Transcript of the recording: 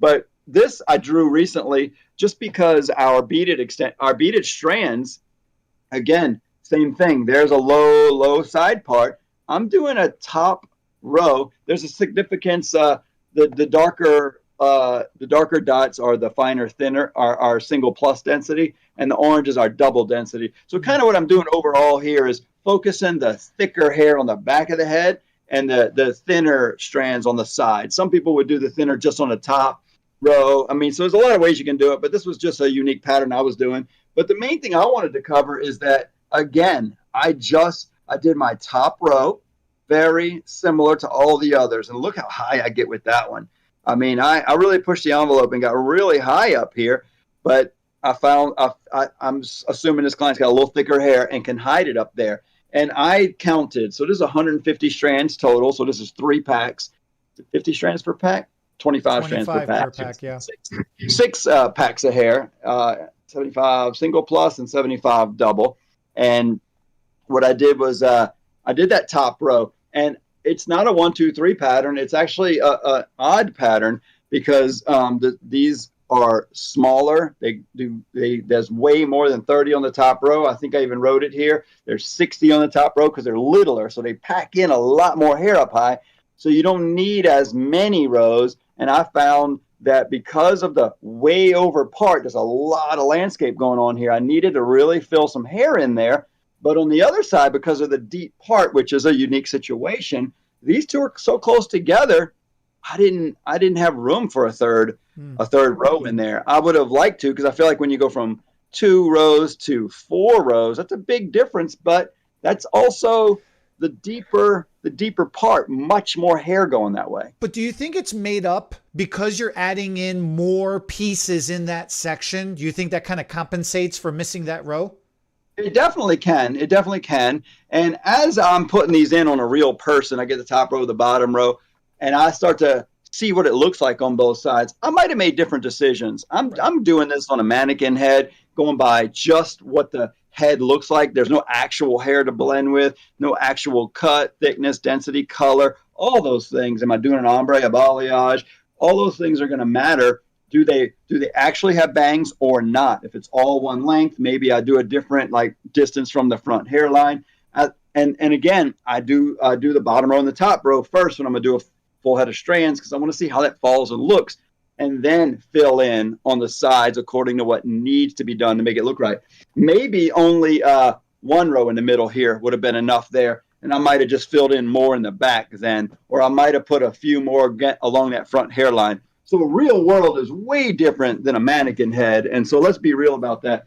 But this I drew recently just because our beaded strands, again, same thing. There's a low side part. I'm doing a top row. There's a significance. The darker dots are the finer, thinner, are single plus density, and the oranges are double density. So kind of what I'm doing overall here is focusing the thicker hair on the back of the head and the thinner strands on the side. Some people would do the thinner just on the top row. I mean, so there's a lot of ways you can do it, but this was just a unique pattern I was doing. But the main thing I wanted to cover is that, again, I did my top row, very similar to all the others. And look how high I get with that one. I mean, I really pushed the envelope and got really high up here, but I'm assuming this client's got a little thicker hair and can hide it up there. And I counted, so this is 150 strands total. So this is 3 packs, 50 strands per pack, 25 strands per pack. Yeah. Six packs of hair, 75 single plus and 75 double. And what I did was I did that top row, and it's not a 1, 2, 3 pattern. It's actually a odd pattern because these are smaller. There's way more than 30 on the top row. I think I even wrote it here. There's 60 on the top row because they're littler, so they pack in a lot more hair up high. So you don't need as many rows. And I found that because of the way over part, there's a lot of landscape going on here. I needed to really fill some hair in there. But on the other side, because of the deep part, which is a unique situation, these two are so close together, I didn't have room for a third row in there. I would have liked to, because I feel like when you go from 2 rows to 4 rows, that's a big difference. But that's also the deeper part, much more hair going that way. But do you think it's made up because you're adding in more pieces in that section? Do you think that kind of compensates for missing that row? It definitely can. It definitely can. And as I'm putting these in on a real person, I get the top row, the bottom row, and I start to see what it looks like on both sides. I might have made different decisions. I'm doing this on a mannequin head, going by just what the head looks like. There's no actual hair to blend with, no actual cut, thickness, density, color, all those things. Am I doing an ombre, a balayage? All those things are going to matter. Do they actually have bangs or not? If it's all one length, maybe I do a different distance from the front hairline. And again, I do the bottom row and the top row first when I'm gonna do a full head of strands, because I want to see how that falls and looks, and then fill in on the sides according to what needs to be done to make it look right. Maybe only 1 row in the middle here would have been enough there, and I might have just filled in more in the back then, or I might have put a few more along that front hairline. So the real world is way different than a mannequin head. And so let's be real about that.